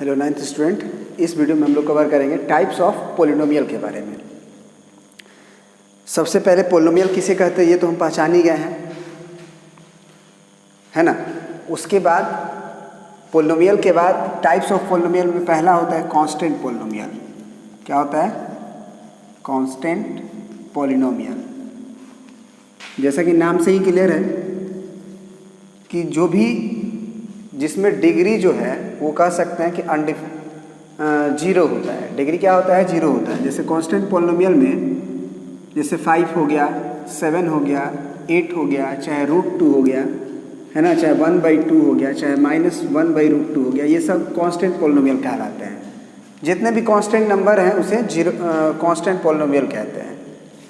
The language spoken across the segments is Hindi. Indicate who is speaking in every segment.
Speaker 1: हेलो 9th स्टूडेंट, इस वीडियो में हम लोग कवर करेंगे टाइप्स ऑफ पोलिनोमियल के बारे में। सबसे पहले पोलिनोमियल किसे कहते हैं ये तो हम पहचान ही गए हैं, है ना। उसके बाद पोलिनोमियल के बाद टाइप्स ऑफ पोलिनोमियल में पहला होता है कांस्टेंट पोलिनोमियल। क्या होता है? Constant polynomial. जैसा कि नाम से ही क्लियर है कि जो भी जिसमें डिग्री जो है वो कह सकते हैं कि जीरो होता है। डिग्री क्या होता है? जीरो होता है। जैसे कांस्टेंट पोलिनोमियल में जैसे 5 हो गया, 7 हो गया, 8 हो गया, चाहे √2 हो गया, है ना, चाहे 1/2 हो गया, चाहे -1/√2 हो गया, ये सब कांस्टेंट पोलिनोमियल कहलाते हैं। जितने भी कांस्टेंट नंबर हैं उसे जीरो कांस्टेंट पोलिनोमियल कहते हैं।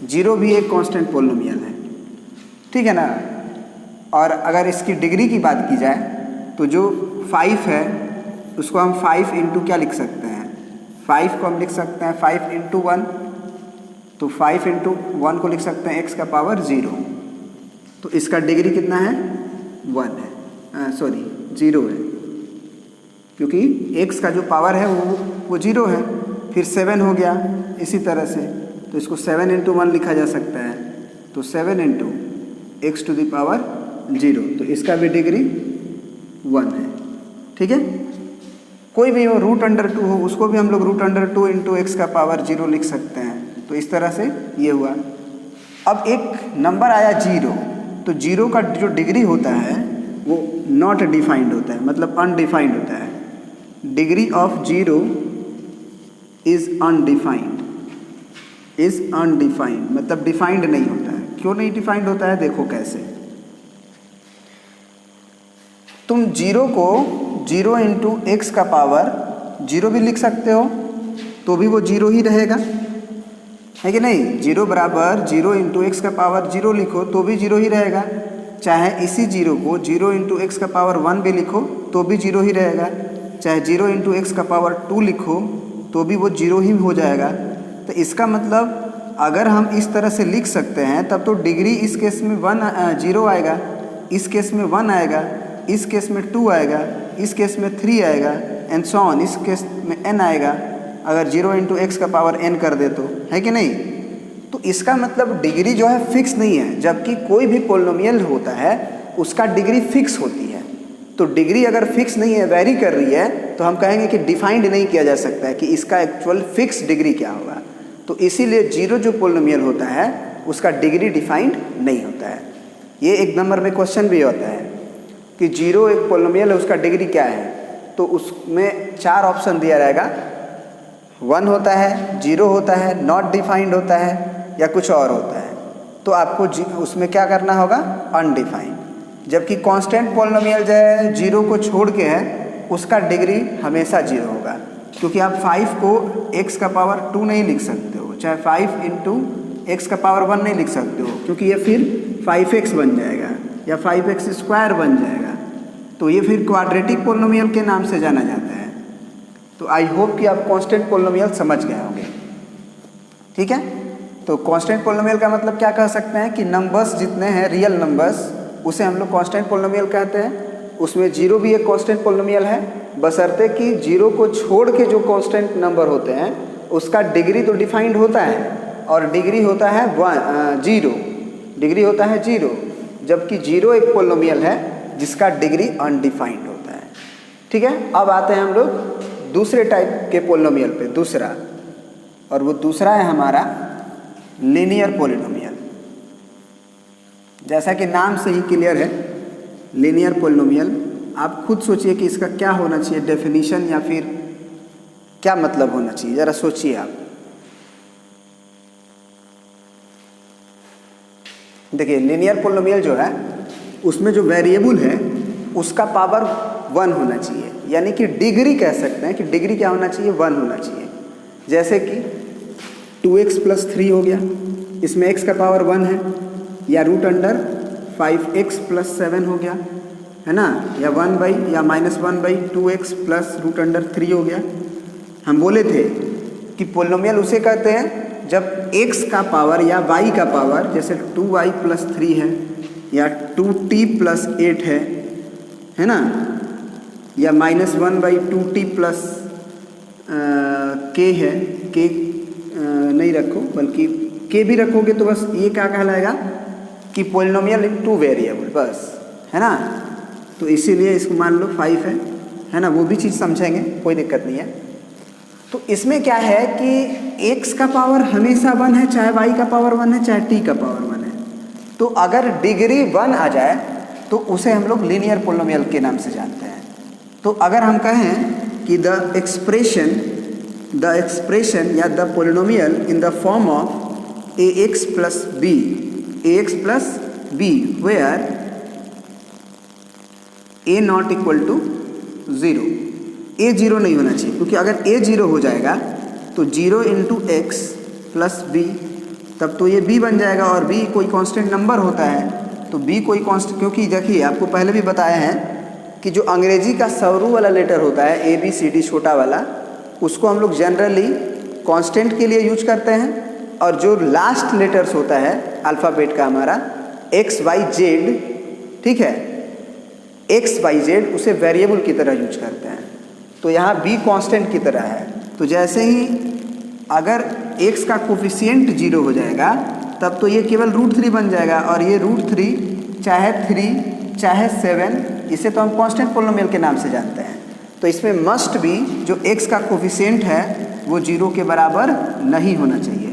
Speaker 1: जीरो भी एक कांस्टेंट पोलिनोमियल है, ठीक है ना। और अगर इसकी डिग्री की बात की जाए तो जो 5 है उसको हम 5 इंटू क्या लिख सकते हैं? 5 को हम लिख सकते हैं 5 इंटू 1, तो 5 इंटू 1 को लिख सकते हैं x का पावर 0। तो इसका डिग्री कितना है? 1 है, सॉरी 0 है, क्योंकि x का जो पावर है वो 0 है। फिर 7 हो गया इसी तरह से, तो इसको 7 इंटू 1 लिखा जा सकता है, तो 7 into x to the power 0, तो इसका भी डिग्री 1 है, ठीक है। कोई भी हो √2 हो उसको भी हम लोग √2 इंटू x का पावर 0 लिख सकते हैं। तो इस तरह से ये हुआ। अब एक नंबर आया 0, तो 0 का जो डिग्री होता है वो नॉट डिफाइंड होता है, मतलब अनडिफाइंड होता है। डिग्री ऑफ 0 इज अनडिफाइंड, मतलब डिफाइंड नहीं होता है। क्यों नहीं डिफाइंड होता है? देखो कैसे। तुम 0 को 0 इंटू x का पावर 0 भी लिख सकते हो, तो भी वो 0 ही रहेगा, है कि नहीं। 0 बराबर 0 इंटू x का पावर 0 लिखो तो भी 0 ही रहेगा। चाहे इसी 0 को 0 इंटू x का पावर 1 भी लिखो तो भी 0 ही रहेगा। चाहे 0 इंटू x का पावर 2 लिखो तो भी वो 0 ही हो जाएगा। तो इसका मतलब अगर हम इस तरह से लिख सकते हैं तब तो डिग्री इस केस में 0 आएगा, इस केस में 1 आएगा, इस केस में 2 आएगा, इस केस में 3 आएगा, एंड सो ऑन, इस केस में n आएगा। अगर 0 इंटू x का पावर n कर दे तो, है कि नहीं। तो इसका मतलब डिग्री जो है फिक्स नहीं है, जबकि कोई भी पोलिनोमियल होता है उसका डिग्री फिक्स होती है। तो डिग्री अगर फिक्स नहीं है, वेरी कर रही है, तो हम कहेंगे कि डिफाइंड नहीं किया जा सकता है कि इसका एक्चुअल फिक्स डिग्री क्या होगा। तो इसीलिए 0 जो पोलिनोमियल होता है उसका डिग्री डिफाइंड नहीं होता है। ये एक नंबर में क्वेश्चन भी होता है कि 0 एक पोलिनोमियल है, उसका डिग्री क्या है। तो उसमें 4 ऑप्शन दिया रहेगा, 1 होता है, 0 होता है, नॉट डिफाइंड होता है, या कुछ और होता है। तो आपको उसमें क्या करना होगा? अनडिफाइंड। जबकि कांस्टेंट पोलिनोमियल जो है 0 को छोड़ के है, उसका डिग्री हमेशा 0 होगा, क्योंकि आप 5 को x का पावर 2 नहीं लिख सकते हो, चाहे 5 इंटू x का पावर 1 नहीं लिख सकते हो, क्योंकि ये फिर 5x बन जाएगा या 5x² बन जाएगा। तो ये फिर क्वाड्रेटिक पोलिनोमियल के नाम से जाना जाता है। तो आई होप कि आप कांस्टेंट पोलिनोमियल समझ गए होंगे, ठीक है। तो कांस्टेंट पोलिनोमियल का मतलब क्या कह सकते हैं कि नंबर्स जितने हैं, रियल नंबर्स, उसे हम लोग कांस्टेंट पोलिनोमियल कहते हैं। उसमें 0 भी एक कांस्टेंट पोलिनोमियल है, बशर्ते कि 0 को छोड़ के जो कांस्टेंट नंबर होते हैं उसका डिग्री तो डिफाइंड होता है, और डिग्री होता है 0, डिग्री होता है 0, जबकि 0 एक पोलिनोमियल है जिसका डिग्री अनडिफाइंड होता है, ठीक है। अब आते हैं हम लोग दूसरे टाइप के पोलिनोमियल पे, दूसरा, और वो दूसरा है हमारा लीनियर पोलिनोमियल। जैसा कि नाम से ही क्लियर है, लीनियर पोलिनोमियल। आप खुद सोचिए कि इसका क्या होना चाहिए डेफिनेशन, या फिर क्या मतलब होना चाहिए, ज़रा सोचिए आप। देखिए, लीनियर पोलिनोमियल जो है उसमें जो वेरिएबल है उसका पावर 1 होना चाहिए, यानी कि डिग्री कह सकते हैं कि डिग्री क्या होना चाहिए? 1 होना चाहिए। जैसे कि 2x + 3 हो गया, इसमें x का पावर 1 है, या √5x + 7 हो गया, है ना, या -1/2x + √3 हो गया। हम बोले थे कि पोलिनोमियल उसे कहते हैं जब x का पावर या y का पावर, जैसे 2y + 3 है, या 2t + 8 है ना, या -1/2t प्लस k है, k नहीं रखो बल्कि k भी रखोगे तो बस ये क्या कहलाएगा कि पोलिनोमियल इन 2 वेरिएबल, बस, है ना। तो इसीलिए इसको मान लो 5 है ना, वो भी चीज़ समझेंगे, कोई दिक्कत नहीं है। तो इसमें क्या है कि x का पावर हमेशा 1 है, चाहे y का पावर 1 है, चाहे t का पावर 1 है। तो अगर डिग्री 1 आ जाए तो उसे हम लोग लीनियर पोलिनोमियल के नाम से जानते हैं। तो अगर हम कहें कि द एक्सप्रेशन या the polynomial in the form of ax plus b where a not equal to 0, a 0 नहीं होना चाहिए, क्योंकि अगर a 0 हो जाएगा तो 0 इंटू एक्स प्लस b, तब तो ये b बन जाएगा, और b कोई कांस्टेंट नंबर होता है, तो b कोई कांस्टेंट, क्योंकि देखिए आपको पहले भी बताया है कि जो अंग्रेजी का शुरू वाला लेटर होता है ए बी सी डी छोटा वाला, उसको हम लोग जनरली कांस्टेंट के लिए यूज करते हैं, और जो लास्ट लेटर्स होता है अल्फ़ाबेट का हमारा एक्स वाई जेड, ठीक है, एक्स वाई जेड, उसे वेरिएबल की तरह यूज करते हैं। तो यहाँ b कांस्टेंट की तरह है, तो जैसे ही अगर x का कोफिशिएंट 0 हो जाएगा तब तो ये केवल √3 बन जाएगा, और ये √3 चाहे 3 चाहे 7, इसे तो हम कांस्टेंट पोलिनोमियल के नाम से जानते हैं। तो इसमें मस्ट भी जो x का कोफिशिएंट है वो 0 के बराबर नहीं होना चाहिए,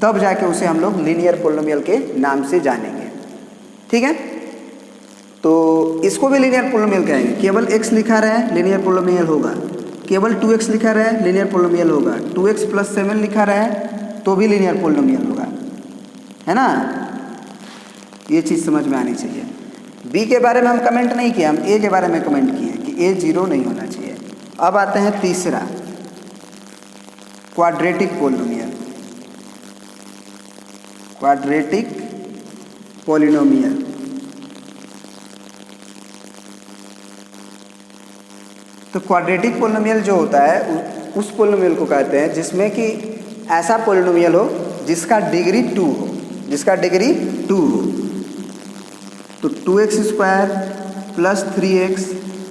Speaker 1: तब जाके उसे हम लोग लीनियर पोलिनोमियल के नाम से जानेंगे, ठीक है। तो इसको भी लीनियर पोलिनोमियल कहेंगे। केवल x लिखा रहे लीनियर पोलिनोमियल होगा, केवल 2x लिखा रहे लीनियर पोलिनोमियल होगा, 2x + 7 लिखा रहे तो भी लीनियर पोलिनोमियल होगा, है ना। ये चीज़ समझ में आनी चाहिए। b के बारे में हम कमेंट नहीं किए, हम a के बारे में कमेंट किए कि a 0 नहीं होना चाहिए। अब आते हैं तीसरा, क्वाड्रेटिक पोलिनोमियल। क्वाड्रेटिक पोलिनोमियल तो क्वाड्रेटिक पोलिनोमियल जो होता है उस पोलिनोमियल को कहते हैं जिसमें कि ऐसा पोलिनोमियल हो जिसका डिग्री 2 हो, जिसका डिग्री 2 हो। तो 2x² + 3x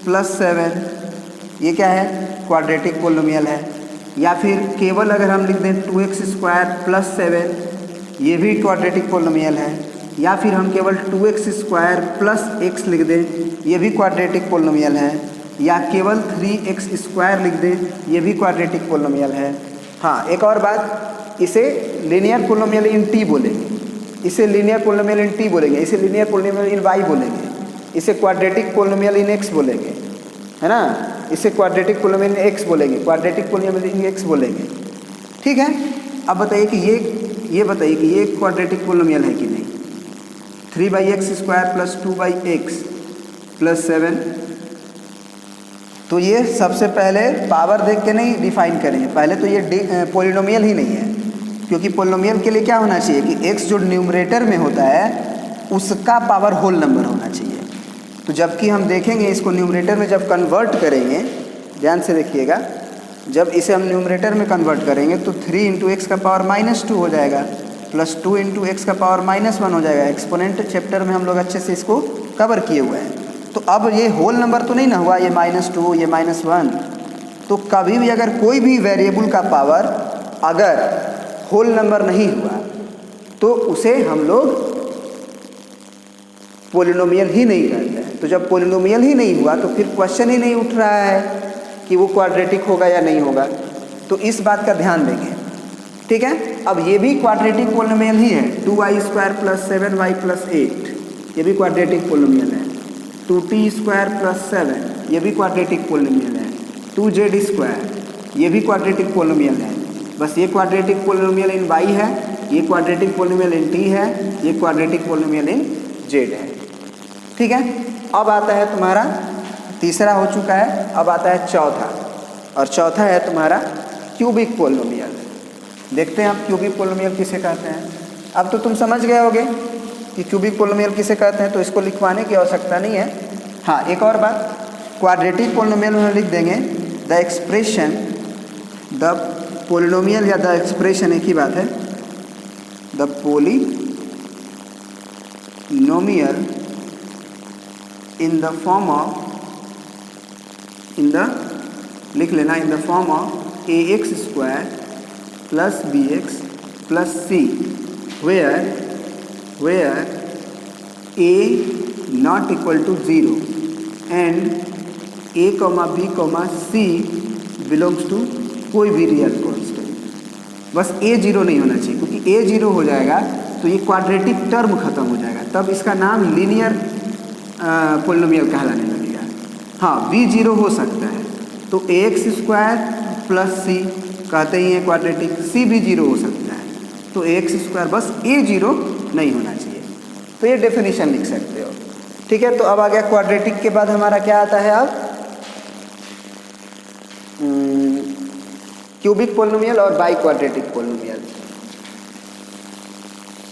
Speaker 1: + 7 ये क्या है, क्वाड्रेटिक पोलिनोमियल है। या फिर केवल अगर हम लिख दें 2x² + 7, ये भी क्वाड्रेटिक पोलिनोमियल है। या फिर हम केवल 2x² + x लिख दें, ये भी क्वाड्रेटिक पोलिनोमियल है। या केवल 3x² लिख दें, ये भी क्वाड्रेटिक पोलिनोमियल है। हाँ, एक और बात, इसे लीनियर पोलिनोमियल इन t बोलेंगे, इसे लीनियर पोलिनोमियल इन t बोलेंगे, इसे लीनियर पोलिनोमियल इन y बोलेंगे, इसे क्वाड्रेटिक पोलिनोमियल इन x बोलेंगे, है ना। इसे क्वाड्रेटिक पोलिनोमियल इन x बोलेंगे, क्वाड्रेटिक पोलिनोमियल इन x बोलेंगे, ठीक है। अब बताइए कि ये बताइए कि ये क्वाड्रेटिक पोलिनोमियल है कि नहीं। 3x² + 2x + 7, तो ये सबसे पहले पावर देख के नहीं डिफाइन करेंगे, पहले तो ये पोलिनोमियल ही नहीं है, क्योंकि पोलिनोमियल के लिए क्या होना चाहिए कि x जो न्यूमरेटर में होता है उसका पावर होल नंबर होना चाहिए। तो जबकि हम देखेंगे इसको न्यूमरेटर में जब कन्वर्ट करेंगे, ध्यान से देखिएगा, जब इसे हम न्यूमरेटर में कन्वर्ट करेंगे तो 3 × x का पावर -2 हो जाएगा, +2 × x का पावर -1 हो जाएगा। एक्सपोनेंट चैप्टर में हम लोग अच्छे से इसको कवर किए हुए हैं। तो अब ये होल नंबर तो नहीं ना हुआ, ये -2 ये -1। तो कभी भी अगर कोई भी वेरिएबल का पावर अगर होल नंबर नहीं हुआ तो उसे हम लोग पोलिनोमियल ही नहीं कहते हैं। तो जब पोलिनोमियल ही नहीं हुआ तो फिर क्वेश्चन ही नहीं उठ रहा है कि वो क्वाड्रेटिक होगा या नहीं होगा। तो इस बात का ध्यान देंगे, ठीक है। अब ये भी क्वाड्रेटिक पोलिनोमियल ही है, 2y² + 7y + 8, ये भी क्वाड्रेटिक पोलिनोमियल है। 2t² + 7, ये भी क्वाड्रेटिक पोलिनोमियल है। 2z², ये भी क्वाड्रेटिक पोलिनोमियल है। बस ये क्वाड्रेटिक पोलिनोमियल इन y है, ये क्वाड्रेटिक पोलिनोमियल इन t है, ये क्वाड्रेटिक पोलिनोमियल इन z है, ठीक है। अब आता है तुम्हारा, तीसरा हो चुका है, अब आता है चौथा, और चौथा है तुम्हारा क्यूबिक पोलिनोमियल। देखते हैं आप क्यूबिक पोलिनोमियल किसे कहते हैं। अब तो तुम समझ गए होगे कि क्यूबिक पोलिनोमियल किसे कहते हैं, तो इसको लिखवाने की आवश्यकता नहीं है। हाँ, एक और बात, क्वाड्रेटिक पोलिनोमियल में लिख देंगे द एक्सप्रेशन, द पोलिनोमियल या द एक्सप्रेशन एक ही बात है, the polynomial in the form of in the लिख लेना in the form of a x square plus b x plus c where a not equal to 0 and a comma b comma c belongs to कोई भी रियल कांस्टेंट। बस ए 0 नहीं होना चाहिए, क्योंकि ए 0 हो जाएगा तो ये क्वाड्रेटिक टर्म खत्म हो जाएगा, तब इसका नाम लीनियर पोलिनोमियल कहलाने लगेगा। हाँ, बी 0 हो सकता है तो ए एक्स स्क्वायर प्लस सी कहते ही हैं क्वाड्रेटिक, सी भी 0 हो सकता है तो ए एक्स स्क्वायर, बस ए 0 नहीं होना चाहिए। तो ये डेफिनेशन लिख सकते हो। ठीक है, तो अब आ गया क्वाड्रेटिक के बाद हमारा क्या आता है अब क्यूबिक पोलिनोमियल और बाई क्वाड्रेटिक पोलिनोमियल।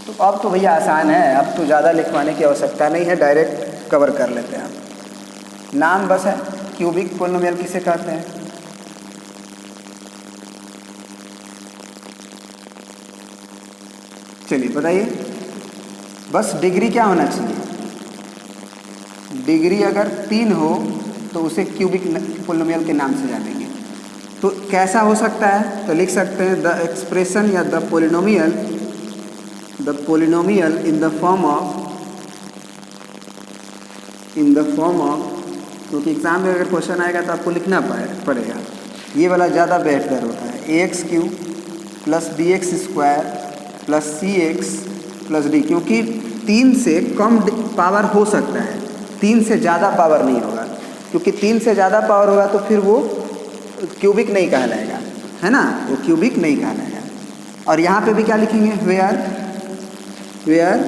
Speaker 1: तो अब तो भैया आसान है, अब तो ज़्यादा लिखवाने की आवश्यकता नहीं है, डायरेक्ट कवर कर लेते हैं। नाम बस है, क्यूबिक पोलिनोमियल किसे कहते हैं? चलिए बताइए, बस डिग्री क्या होना चाहिए? डिग्री अगर 3 हो तो उसे क्यूबिक पोलिनोमियल के नाम से जानेंगे। तो कैसा हो सकता है? तो लिख सकते हैं द एक्सप्रेशन या the polynomial in the form of क्योंकि एग्जाम में अगर क्वेश्चन आएगा तो आपको लिखना पड़ेगा, ये वाला ज़्यादा बेहतर होता है। A x cube plus b x square plus c x plus d, क्योंकि 3 से कम पावर हो सकता है, 3 से ज़्यादा पावर नहीं होगा, क्योंकि 3 से ज़्यादा पावर होगा तो फिर वो क्यूबिक नहीं कहलाएगा, है ना, वो क्यूबिक नहीं कहलाएगा। और यहाँ पे भी क्या लिखेंगे? Where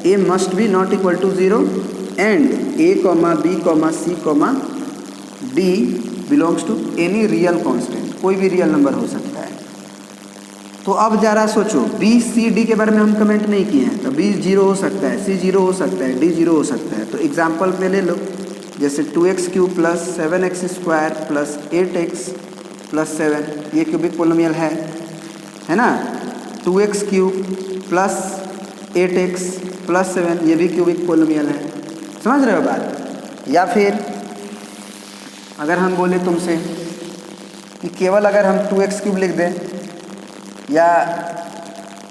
Speaker 1: a must be not equal to 0 and a comma b comma c comma d belongs to any real constant, कोई भी रियल नंबर हो सकता है। तो अब ज़रा सोचो, बी सी डी के बारे में हम कमेंट नहीं किए हैं, तो बी 0 हो सकता है, सी 0 हो सकता है, डी 0 हो सकता है। तो एग्जाम्पल पे ले लो, जैसे 2x cube plus 7x square plus 8x plus 7, ये क्यूबिक पोलिनोमियल है ना। 2x cube plus 8x plus 7, ये भी क्यूबिक पोलिनोमियल है। समझ रहे हो बात? या फिर अगर हम बोले तुमसे कि केवल अगर हम 2x क्यूब लिख दें या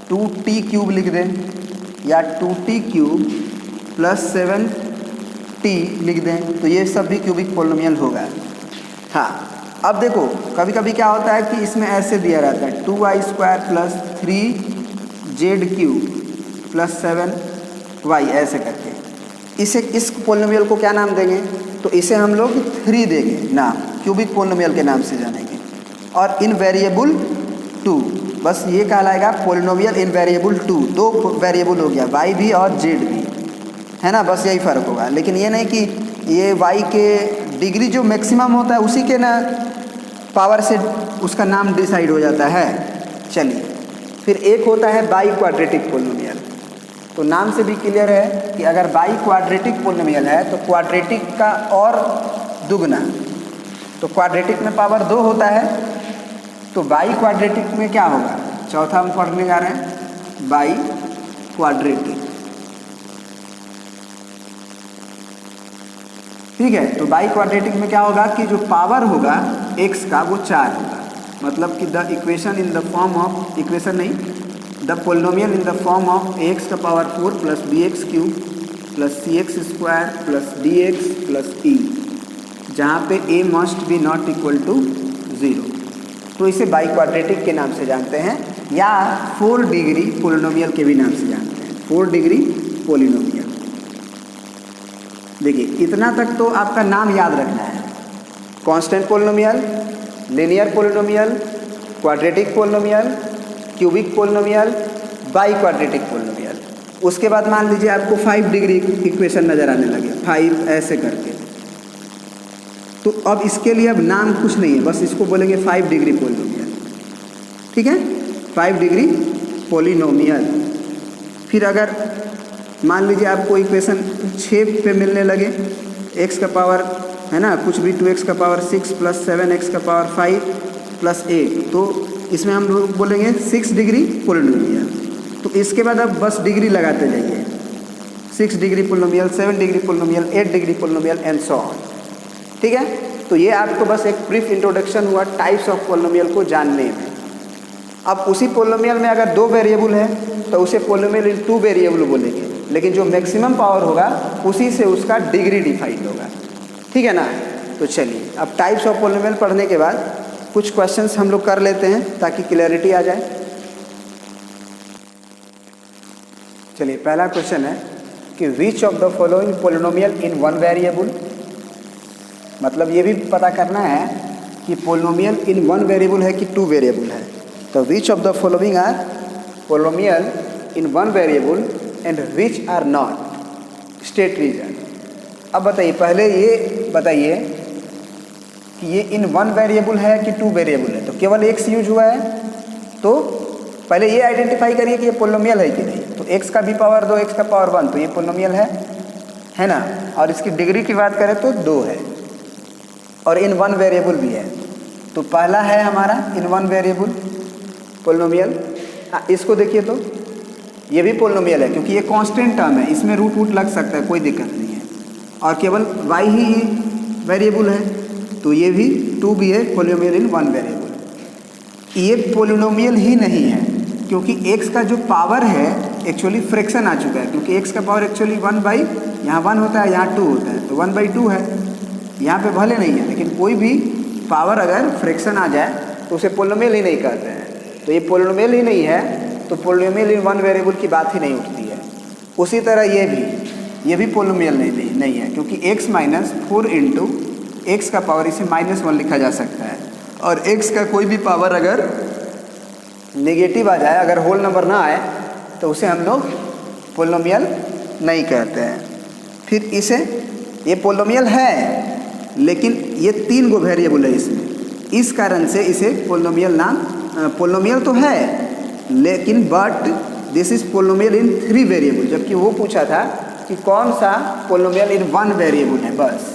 Speaker 1: 2t क्यूब लिख दें या 2t क्यूब प्लस 7t लिख दें, तो ये सब भी क्यूबिक पोलिनोमियल होगा। हाँ, अब देखो कभी कभी क्या होता है कि इसमें ऐसे दिया रहता है 2y square plus 3z cube plus 7y, ऐसे करके इस पोलिनोमियल को क्या नाम देंगे? तो इसे हम लोग 3 देंगे नाम, क्यूबिक पोलिनोमियल के नाम से जानेंगे। और इन वेरिएबल 2, बस ये कहलाएगा पोलिनोमियल इन वेरिएबल 2, 2 वेरिएबल हो गया, y भी और z भी, है ना, बस यही फ़र्क होगा। लेकिन ये नहीं कि ये y के डिग्री जो मैक्सिमम होता है उसी के ना पावर से उसका नाम डिसाइड हो जाता है। चलिए, फिर एक होता है बाई क्वाड्रेटिक पोलिनोमियल। तो नाम से भी क्लियर है कि अगर बाई क्वाड्रेटिक पोलिनोमियल है तो क्वाड्रेटिक का और दुगना, तो क्वाड्रेटिक में पावर 2 होता है, तो बाई क्वाड्रेटिक में क्या होगा? चौथा हम पढ़ने जा रहे हैं बाई क्वाड्रेटिक। ठीक है, तो बाई क्वाड्रेटिक में क्या होगा कि जो पावर होगा x का वो 4 होगा, मतलब कि the equation in the form of, equation नहीं, the polynomial in the form of x का power 4 plus b x cube plus c x square plus d x plus e, जहाँ पे a must be not equal to 0, तो इसे बाई क्वाड्रेटिक के नाम से जानते हैं, या 4 डिग्री पोलिनोमियल के भी नाम से जानते हैं, 4 डिग्री पोलिनोमियल। देखिए, इतना तक तो आपका नाम याद रखना है, constant polynomial, linear polynomial, quadratic polynomial, cubic polynomial, by quadratic polynomial. उसके बाद मान लीजिए आपको 5 डिग्री इक्वेशन नज़र आने लगे, 5 ऐसे करके, तो अब इसके लिए अब नाम कुछ नहीं है, बस इसको बोलेंगे 5 डिग्री पोलिनोमियल। ठीक है, 5 डिग्री पोलिनोमियल। फिर अगर मान लीजिए आपको इक्वेशन 6 पे मिलने लगे, x का पावर है ना कुछ भी 2x का पावर 6 प्लस 7x का पावर 5 प्लस 8, तो इसमें हम लोग बोलेंगे 6 डिग्री पोलिनोमियल। तो इसके बाद अब बस डिग्री लगाते जाइए, 6 degree polynomial, 7 degree polynomial, 8 degree polynomial and so on. ठीक है, तो ये आपको बस एक ब्रीफ इंट्रोडक्शन हुआ टाइप्स ऑफ पोलिनोमियल को जानने में। अब उसी पोलिनोमियल में अगर 2 वेरिएबल है तो उसे पोलिनोमियल इन 2 वेरिएबल बोलेंगे, लेकिन जो मैक्सिमम पावर होगा उसी से उसका डिग्री डिफाइंड होगा। ठीक है ना। तो चलिए अब टाइप्स ऑफ पोलिनोमियल पढ़ने के बाद कुछ क्वेश्चंस हम लोग कर लेते हैं ताकि क्लैरिटी आ जाए। चलिए पहला क्वेश्चन है कि विच of the following polynomial in 1 variable, मतलब ये भी पता करना है कि पोलिनोमियल इन 1 वेरिएबल है कि 2 वेरिएबल है। तो which of the following are polynomial in 1 variable and which are not, state reason. अब बताइए, पहले ये बताइए कि ये इन 1 वेरिएबल है कि 2 वेरिएबल है। तो केवल x यूज हुआ है, तो पहले ये आइडेंटिफाई करिए कि ये पोलिनोमियल है कि नहीं। तो x का भी पावर 2 x का पावर 1, तो ये पोलिनोमियल है ना। और इसकी डिग्री की बात करें तो 2 है और इन 1 वेरिएबल भी है। तो पहला है हमारा इन 1 वेरिएबल पोलिनोमियल। इसको देखिए तो ये भी पोलिनोमियल है क्योंकि ये कांस्टेंट टर्म है, इसमें रूट वूट लग सकता है, कोई दिक्कत नहीं है। और केवल y ही वेरिएबल है, तो ये भी 2 भी है पोलिनोमियल इन 1 वेरिएबल। ये पोलिनोमियल ही नहीं है क्योंकि x का जो पावर है एक्चुअली फ्रैक्शन आ चुका है, क्योंकि x का पावर एक्चुअली 1 बाई, यहाँ 1 होता है यहाँ 2 होता है, तो 1/2 है। यहाँ पे भले नहीं है, लेकिन कोई भी पावर अगर फ्रैक्शन आ जाए तो उसे पोलिनोमियल ही नहीं कहते हैं। तो ये पोलिनोमियल ही नहीं है, तो पोलिनोमियल इन 1 वेरिएबल की बात ही नहीं उठती है। उसी तरह ये भी पोलिनोमियल नहीं है क्योंकि x माइनस 4 इंटू एक्स का पावर, इसे -1 लिखा जा सकता है। और x का कोई भी पावर अगर नेगेटिव आ जाए, अगर होल नंबर ना आए, तो उसे हम लोग पोलिनोमियल नहीं कहते हैं। फिर इसे, ये पोलिनोमियल है लेकिन ये 3 गो वेरिएबल है इसमें, इस कारण से इसे पोलिनोमियल तो है लेकिन but this is polynomial in 3 variable. जबकि वो पूछा था कि कौन सा पोलिनोमियल इन 1 वेरिएबल है, बस।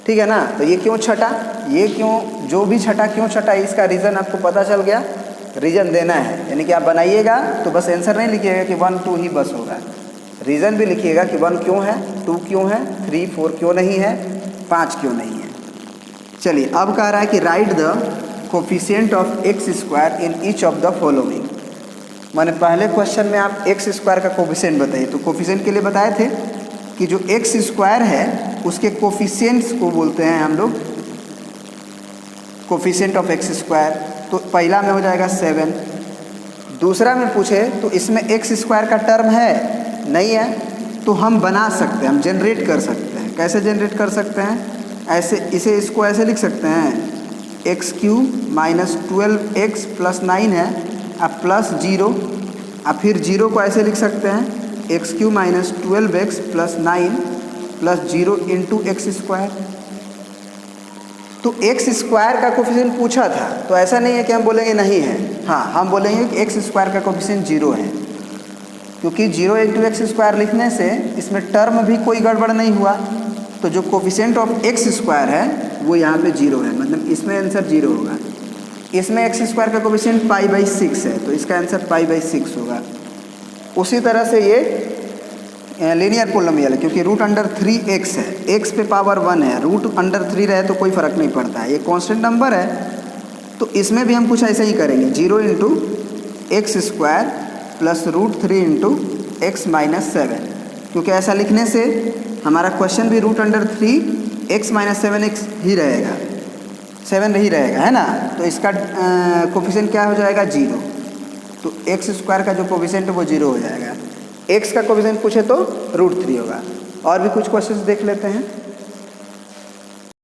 Speaker 1: ठीक है ना। तो ये क्यों छटा, ये क्यों, जो भी छटा क्यों छटा, इसका रीज़न आपको पता चल गया। रीज़न देना है, यानी कि आप बनाइएगा तो बस आंसर नहीं लिखिएगा कि 1 2 ही बस होगा, रीज़न भी लिखिएगा कि 1 क्यों है, 2 क्यों है, 3 4 क्यों नहीं है, 5 क्यों नहीं है। चलिए अब कह रहा है कि right the coefficient of x square in each of the following. मैंने पहले क्वेश्चन में आप एक्स स्क्वायर का कोफिशिएंट बताइए, तो कोफिशिएंट के लिए बताए थे कि जो एक्स स्क्वायर है उसके कोफिशिएंट्स को बोलते हैं हम लोग कोफिशिएंट ऑफ एक्स स्क्वायर। तो पहला में हो जाएगा 7, दूसरा में पूछे तो इसमें एक्स स्क्वायर का टर्म है नहीं है, तो हम बना सकते हैं, हम जनरेट कर सकते हैं। कैसे जनरेट कर सकते हैं, ऐसे, इसे इसको ऐसे लिख सकते हैं, x³ माइनस 12x प्लस 9 है, अब प्लस 0, अब फिर 0 को ऐसे लिख सकते हैं x³ minus 12x plus 9 plus 0 into x square. तो एक्स स्क्वायर का कोफिशिएंट पूछा था, तो ऐसा नहीं है कि हम बोलेंगे नहीं है, हाँ हम बोलेंगे कि एक्स स्क्वायर का कोफिशिएंट 0 है, क्योंकि 0 इंटू एक्स स्क्वायर लिखने से इसमें टर्म भी कोई गड़बड़ नहीं हुआ। तो जो कोफिशिएंट ऑफ एक्स स्क्वायर है वो यहाँ पे 0 है, मतलब इसमें आंसर 0 होगा। इसमें एक्स स्क्वायर का कोफिशिएंट π/6 है, तो इसका आंसर π/6 होगा। उसी तरह से ये लीनियर पोलिनोमियल है क्योंकि √3x है, x पे पावर 1 है, √3 रहे तो कोई फ़र्क नहीं पड़ता है, ये कांस्टेंट नंबर है। तो इसमें भी हम कुछ ऐसा ही करेंगे, 0 into x square plus √3 into x minus 7, क्योंकि ऐसा लिखने से हमारा क्वेश्चन भी √3 x माइनस 7x ही रहेगा, 7 ही रहेगा, है ना। तो इसका कोफिशिएंट क्या हो जाएगा, 0। तो एक्स स्क्वायर का जो कोफिशिएंट है वो 0 हो जाएगा। एक्स का कोफिशिएंट पूछे तो √3 होगा। और भी कुछ क्वेश्चंस देख लेते हैं।